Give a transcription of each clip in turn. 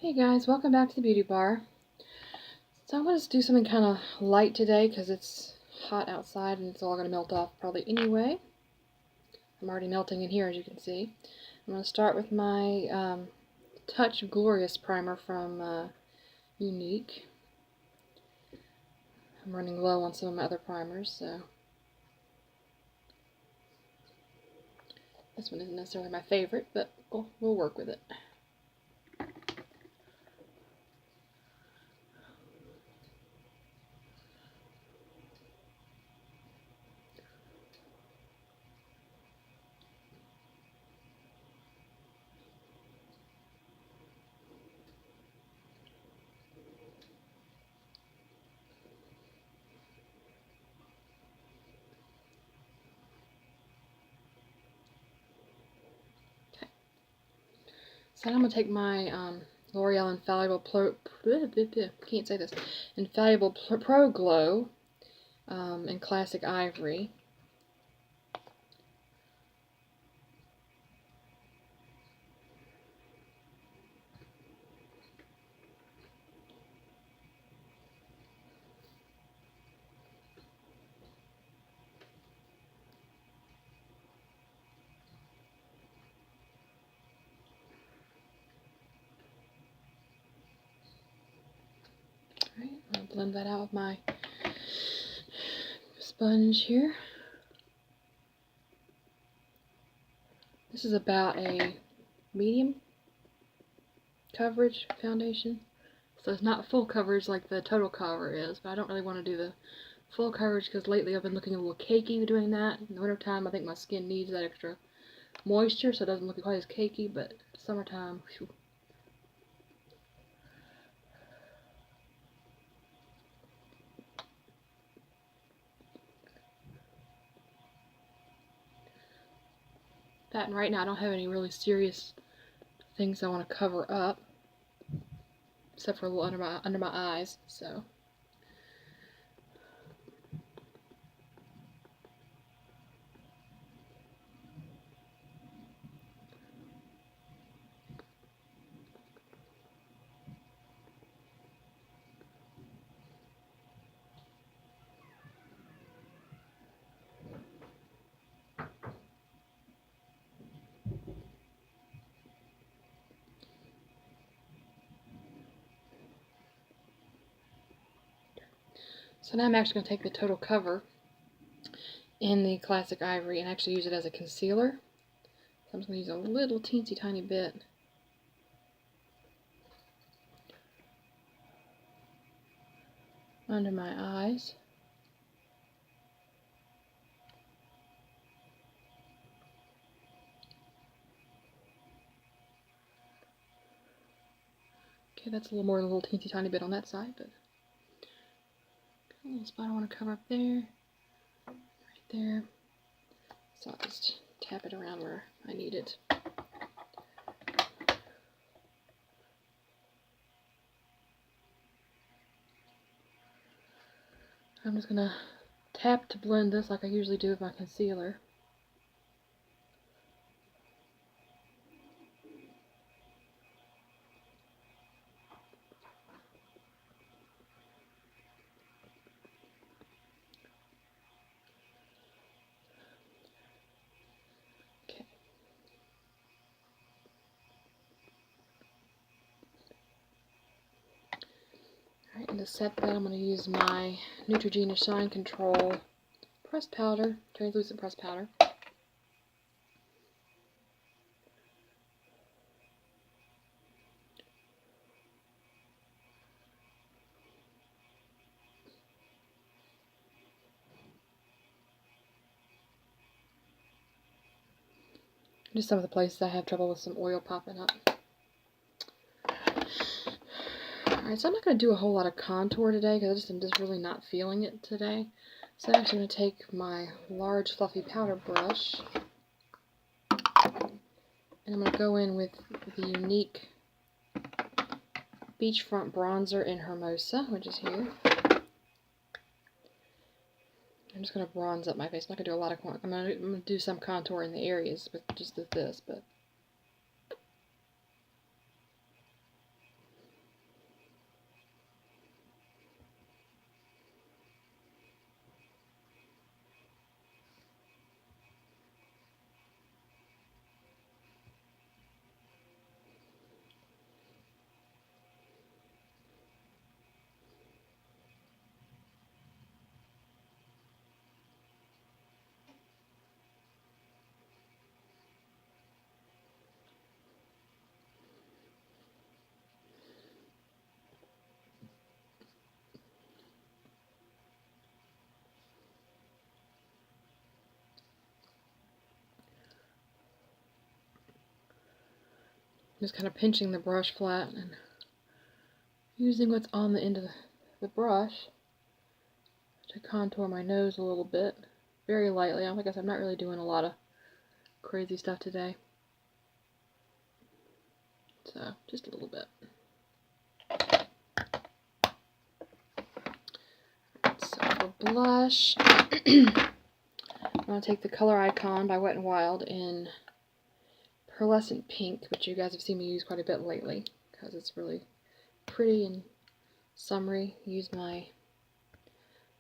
Hey guys, welcome back to the Beauty Bar. So I want to do something kind of light today because it's hot outside and it's all going to melt off probably anyway. I'm already melting in here, as you can see. I'm going to start with my Touch Glorious primer from Younique. I'm running low on some of my other primers, so this one isn't necessarily my favorite, but we'll work with it. So now I'm going to take my L'Oreal Infallible Infallible Pro Glow in Classic Ivory. Alright, I'll blend that out with my sponge here. This is about a medium coverage foundation. So it's not full coverage like the total cover is, but I don't really want to do the full coverage because lately I've been looking a little cakey doing that. In the wintertime, I think my skin needs that extra moisture so it doesn't look quite as cakey, but summertime, whew. And right now I don't have any really serious things I want to cover up, except for a little under my eyes, so. So now I'm actually going to take the total cover in the Classic Ivory and actually use it as a concealer. So I'm just going to use a little teensy tiny bit. Under my eyes. Okay, that's a little more than a little teensy tiny bit on that side, but a little spot I want to cover up there, right there. So I'll just tap it around where I need it. I'm just going to tap to blend this like I usually do with my concealer. Okay. Alright, and to set that, I'm going to use my Neutrogena Shine Control pressed powder, translucent pressed powder. Just some of the places I have trouble with some oil popping up. Alright, so I'm not going to do a whole lot of contour today because I'm just really not feeling it today. So I'm actually going to take my large fluffy powder brush and I'm going to go in with the Younique Beachfront bronzer in Hermosa, which is here. I'm just going to bronze up my face. I'm not going to do a lot of I'm going to do some contour in the areas with just this, but Just kind of pinching the brush flat and using what's on the end of the brush to contour my nose a little bit, very lightly. Like I said, I'm not really doing a lot of crazy stuff today, so just a little bit. So for blush, I'm going to take the Color Icon by Wet n Wild in Pearlescent Pink, which you guys have seen me use quite a bit lately because it's really pretty and summery. Use my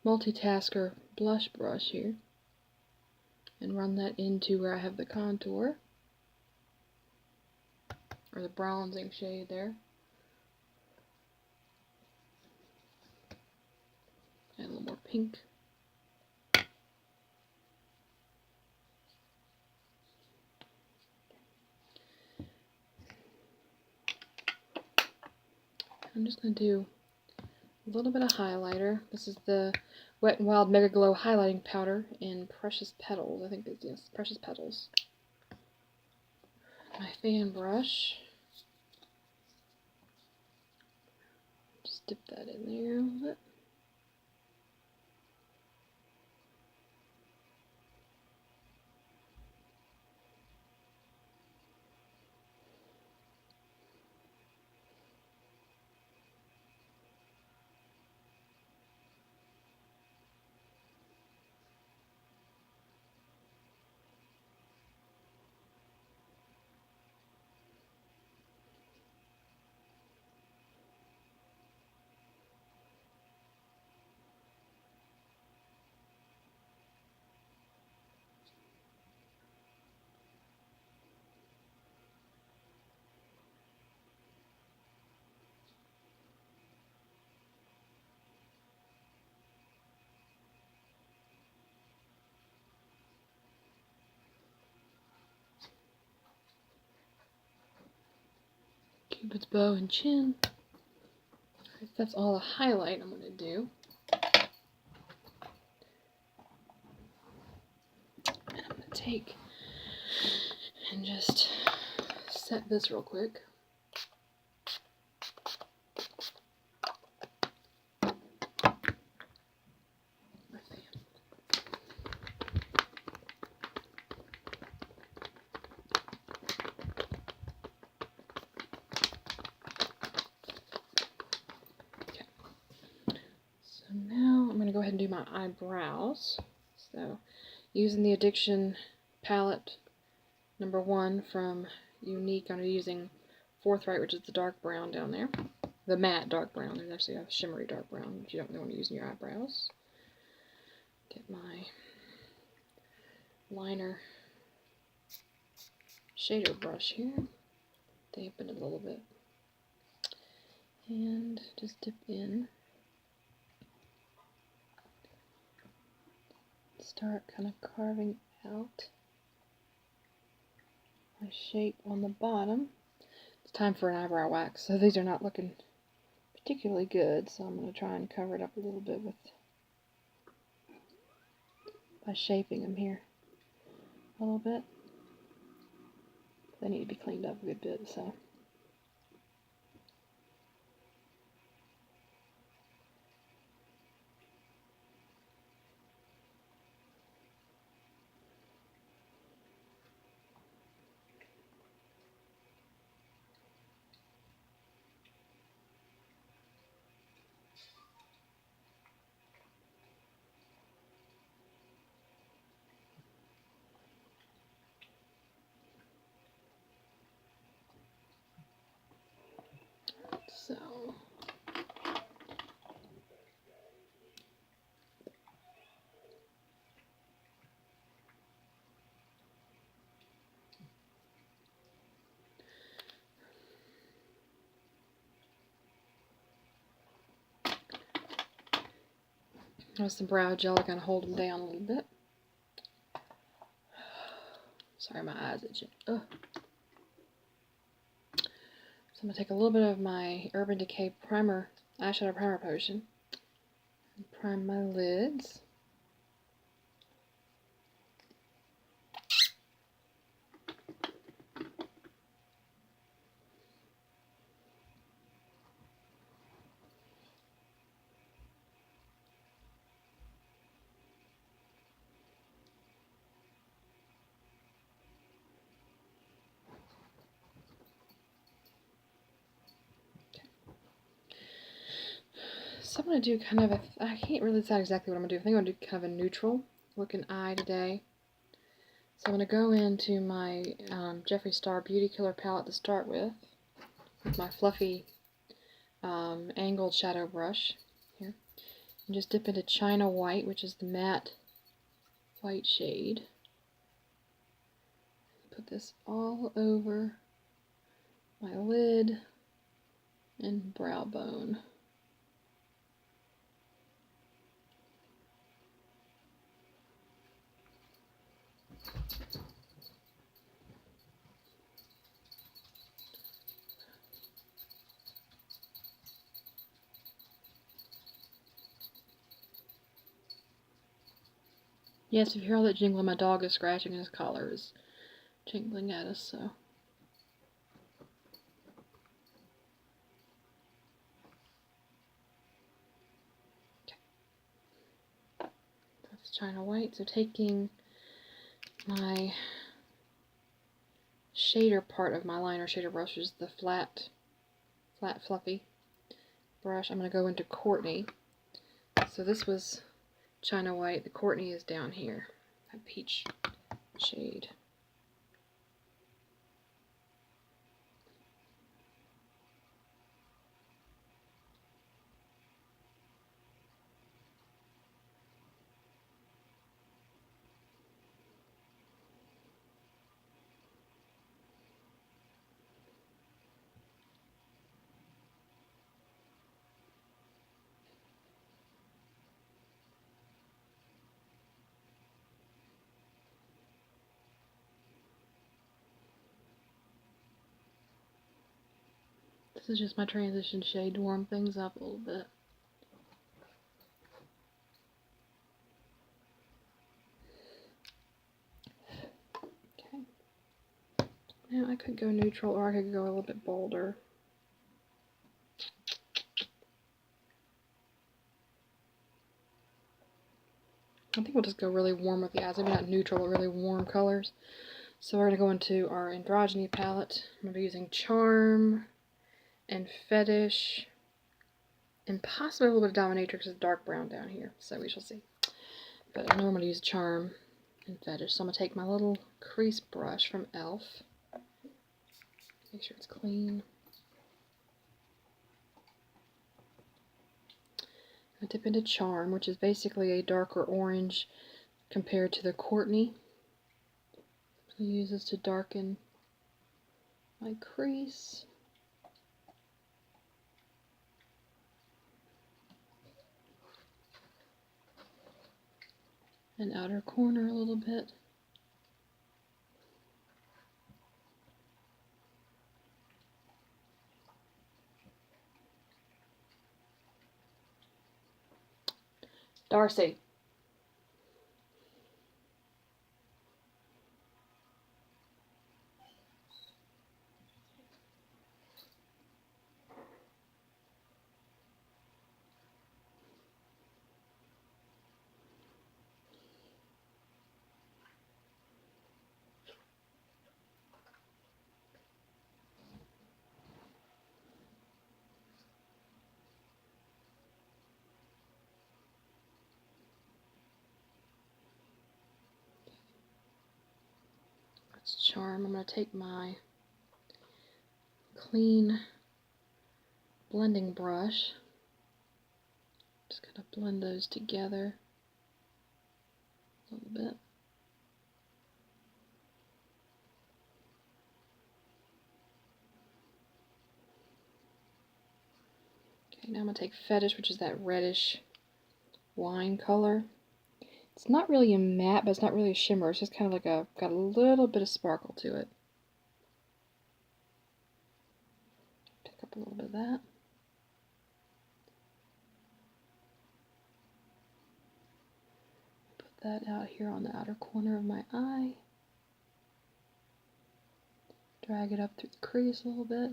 multitasker blush brush here and run that into where I have the contour, or the bronzing shade there. And a little more pink. I'm just going to do a little bit of highlighter. This is the Wet n Wild Megaglo highlighting powder in Precious Petals. I think it's, yes, Precious Petals. My fan brush. Just dip that in there a little bit. Cupid's bow and chin. That's all the highlight I'm going to do. And I'm going to take and just set this real quick. Go ahead and do my eyebrows. So using the Addiction palette number 1 from Younique, I'm using Forthright, which is the dark brown down there, the matte dark brown. There's actually a shimmery dark brown which you don't really want to use in your eyebrows. Get my liner shader brush here, dampen it a little bit, and just dip in. Start kind of carving out my shape on the bottom. It's time for an eyebrow wax, so these are not looking particularly good, so I'm going to try and cover it up a little bit with by shaping them here a little bit. They need to be cleaned up a good bit, so. With some brow gel to kind of hold them down a little bit. Sorry, my eyes itching. Ugh. So I'm going to take a little bit of my Urban Decay primer, eyeshadow primer potion, and prime my lids. want to do kind of a, I can't really decide exactly what I'm going to do. I think I'm going to do kind of a neutral looking eye today. So I'm going to go into my Jeffree Starr Beauty Killer palette to start with my fluffy angled shadow brush here. And just dip into China White, which is the matte white shade. Put this all over my lid and brow bone. Yes, if you hear all that jingling, my dog is scratching his collar, is jingling at us, so. Okay. That's China White. So taking my shader part of my liner shader brush, which is the flat fluffy brush, I'm going to go into Courtney. So this was China White. The Courtney is down here, that peach shade. This is just my transition shade to warm things up a little bit. Okay. Now I could go neutral or I could go a little bit bolder. I think we'll just go really warm with the eyes. Maybe not neutral, but really warm colors. So we're going to go into our Androgyny palette. I'm going to be using Charm and Fetish and possibly a little bit of Dominatrix with dark brown down here. So we shall see. But I know I'm going to use Charm and Fetish. So I'm going to take my little crease brush from e.l.f. Make sure it's clean. I dip into Charm, which is basically a darker orange compared to the Courtney. I use this to darken my crease. And outer corner a little bit. Dulce. That's Charm. I'm going to take my clean blending brush. Just going to blend those together a little bit. Okay, now I'm going to take Fetish, which is that reddish wine color. It's not really a matte, but it's not really a shimmer. It's just kind of like got a little bit of sparkle to it. Pick up a little bit of that. Put that out here on the outer corner of my eye. Drag it up through the crease a little bit.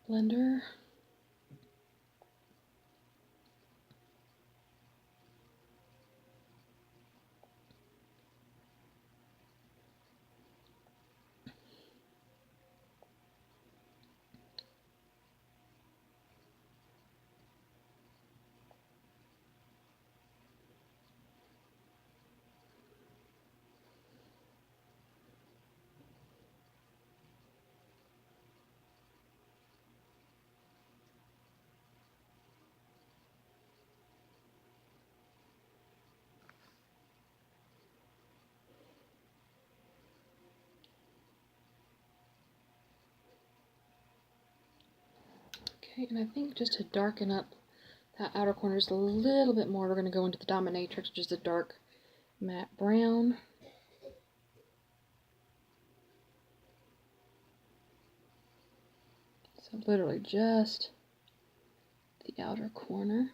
blender. Okay, and I think just to darken up that outer corner just a little bit more, we're going to go into the Dominatrix, which is a dark matte brown. So literally just the outer corner.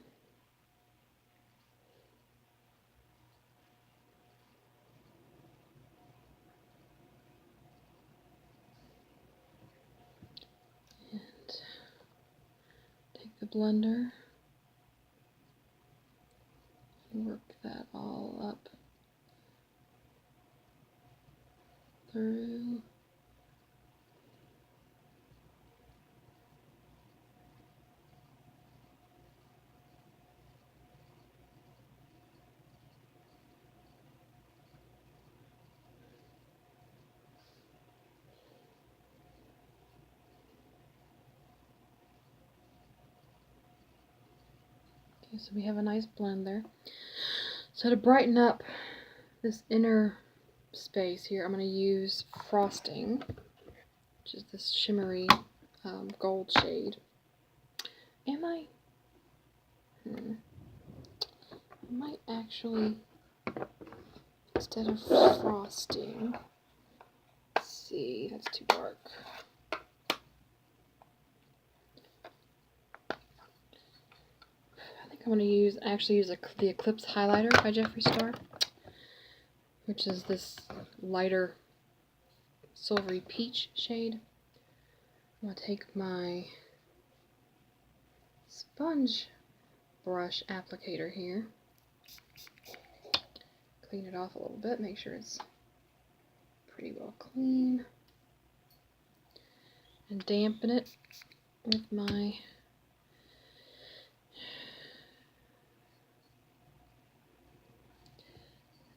And take the blender and work that all up through. Okay, so we have a nice blend there. So to brighten up this inner space here, I'm going to use Frosting, which is this shimmery gold shade. Am I? I might actually, instead of Frosting, let's see, that's too dark. I think I'm going to actually use the Eclipse highlighter by Jeffree Starr, which is this lighter silvery peach shade. I'm going to take my sponge brush applicator here, clean it off a little bit, make sure it's pretty well clean, and dampen it with my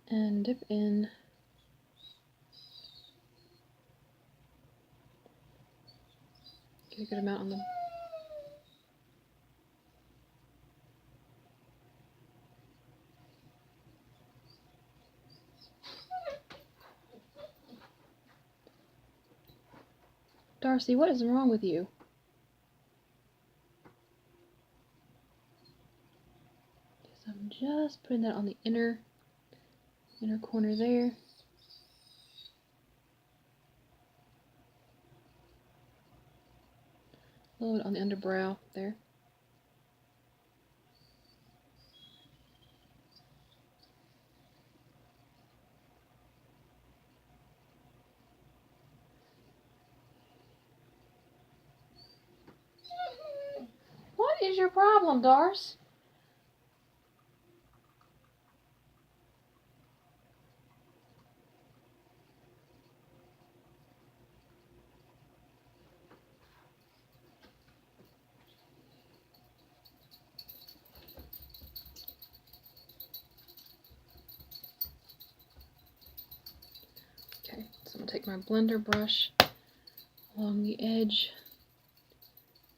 and dip in get a good amount on the Darcy, what is wrong with you? So I'm just putting that on the inner corner there. A little bit on the underbrow there. What is your problem, Darce? Okay, so I'm going to take my blender brush along the edge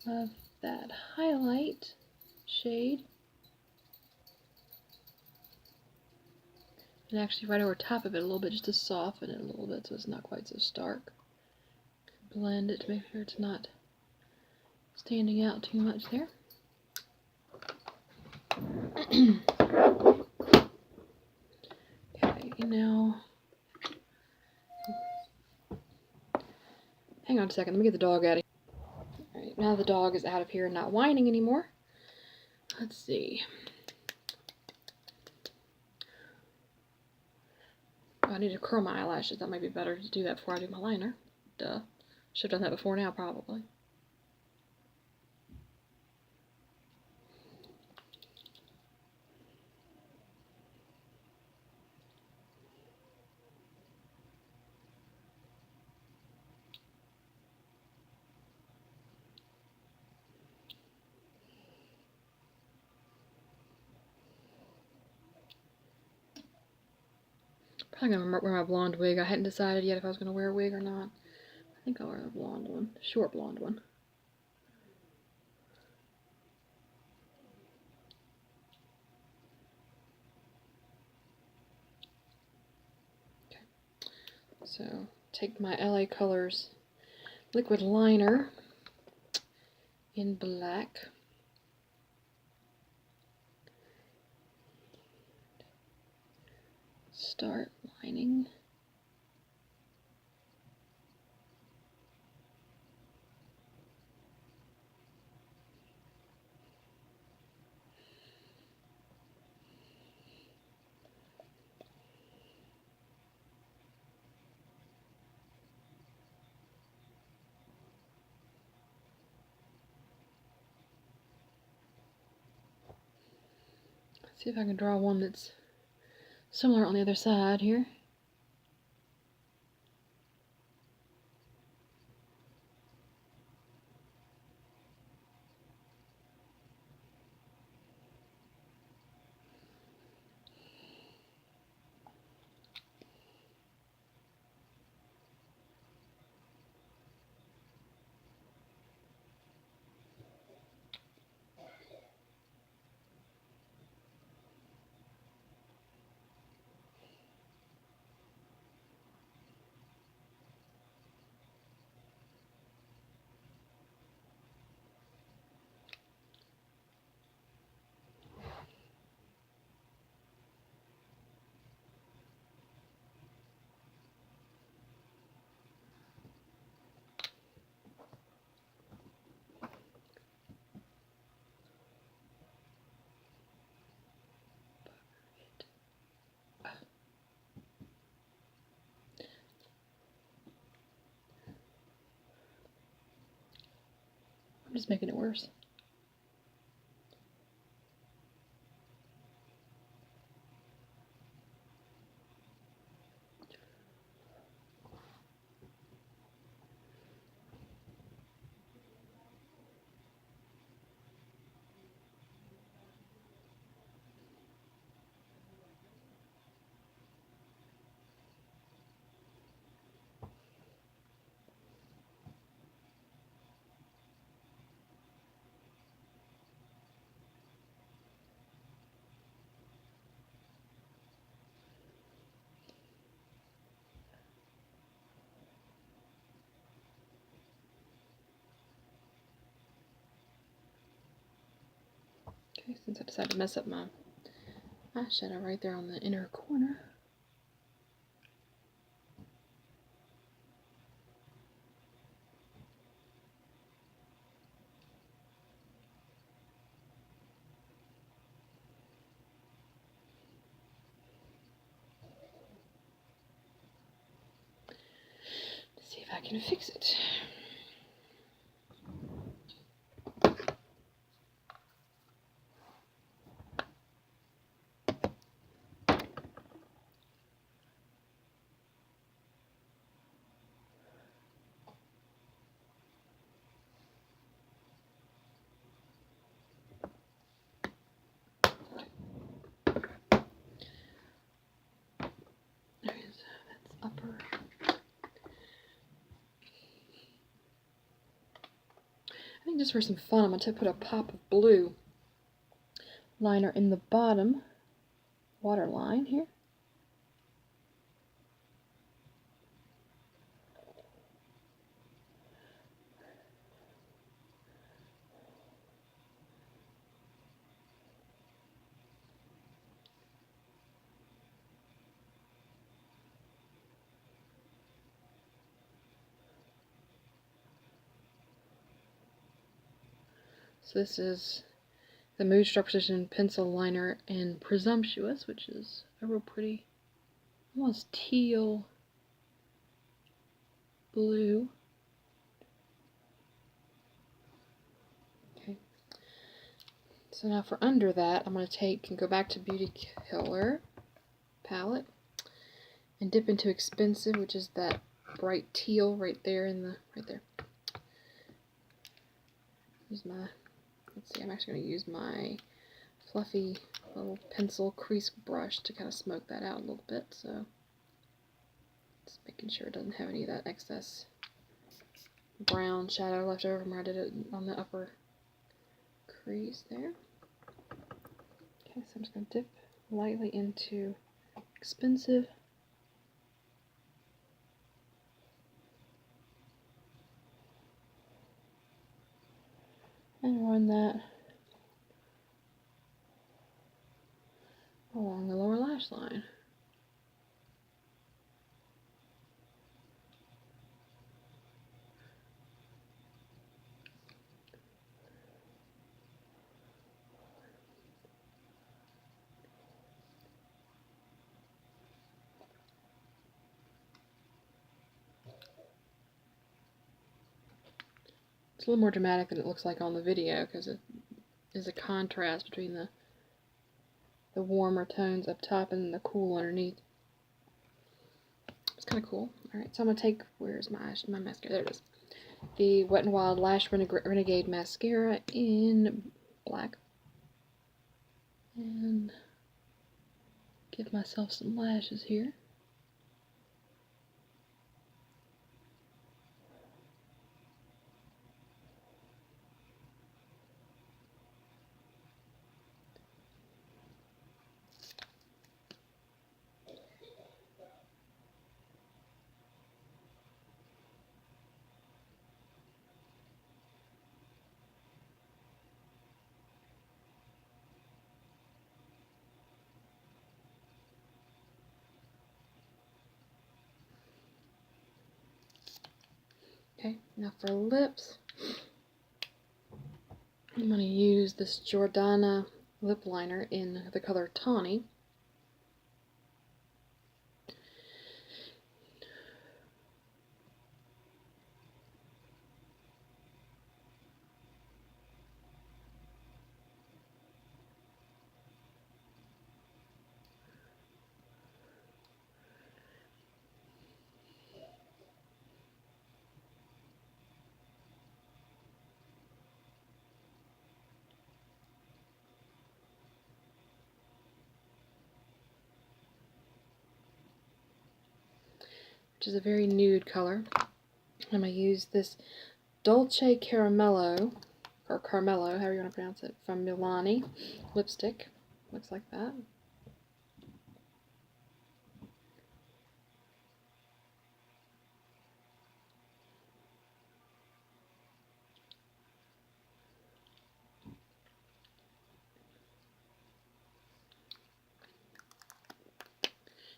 of that highlight shade, and actually right over top of it a little bit just to soften it a little bit so it's not quite so stark. Blend it to make sure it's not standing out too much there. Okay, now hang on a second, let me get the dog out of here. Alright, now the dog is out of here and not whining anymore. Let's see. Oh, I need to curl my eyelashes. That might be better to do that before I do my liner. Duh. Should have done that before now, probably. Probably gonna wear my blonde wig. I hadn't decided yet if I was gonna wear a wig or not. I think I'll wear the blonde one, short blonde one. Okay. So take my LA Colors liquid liner in black. Start lining. See if I can draw one that's similar on the other side here. I'm just making it worse. Okay, since I decided to mess up my eyeshadow right there on the inner corner. Let's see if I can fix it. There it is. That's upper. I think just for some fun, I'm going to put a pop of blue liner in the bottom waterline here. So this is the Moodstruck Precision Pencil Liner in Presumptuous, which is a real pretty, almost teal blue. Okay. So now for under that, I'm going to take and go back to Beauty Killer palette and dip into Expensive, which is that bright teal right there in the, right there. Use my, let's see, I'm actually going to use my fluffy little pencil crease brush to kind of smoke that out a little bit. So Just making sure it doesn't have any of that excess brown shadow left over from where I did it on the upper crease there. Okay, so I'm just going to dip lightly into Expensive. And run that along the lower lash line. It's a little more dramatic than it looks like on the video because it is a contrast between the warmer tones up top and the cool underneath. It's kind of cool. Alright, so I'm going to take, where's my mascara? There it is. The Wet n Wild Lash Renegade Mascara in black. And give myself some lashes here. Okay, now for lips, I'm going to use this Jordana lip liner in the color Tawny. Which is a very nude color. I'm going to use this Dulce Caramelo, or Caramelo, however you want to pronounce it, from Milani lipstick. Looks like that.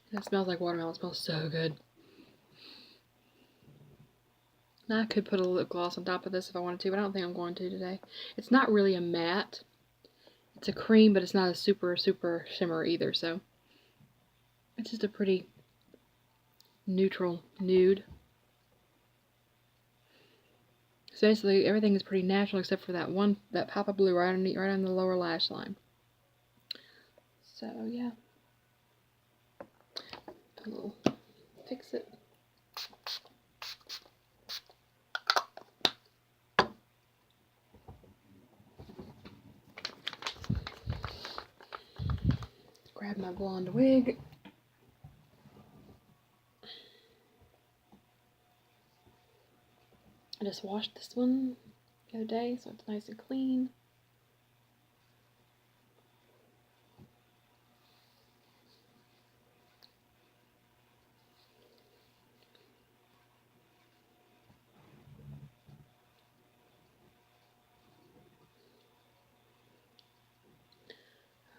And it smells like watermelon. It smells so good. Now I could put a lip gloss on top of this if I wanted to, but I don't think I'm going to today. It's not really a matte. It's a cream, but it's not a super, super shimmer either, so it's just a pretty neutral nude. So basically everything is pretty natural except for that pop of blue right on the lower lash line. So yeah. A little fix it. Grab my blonde wig. I just washed this one the other day, so it's nice and clean.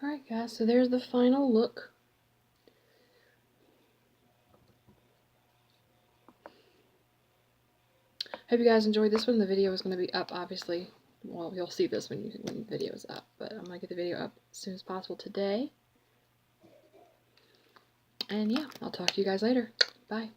Alright guys, so there's the final look. Hope you guys enjoyed this one. The video is going to be up, obviously. Well, you'll see this when the video is up, but I'm going to get the video up as soon as possible today. And yeah, I'll talk to you guys later. Bye.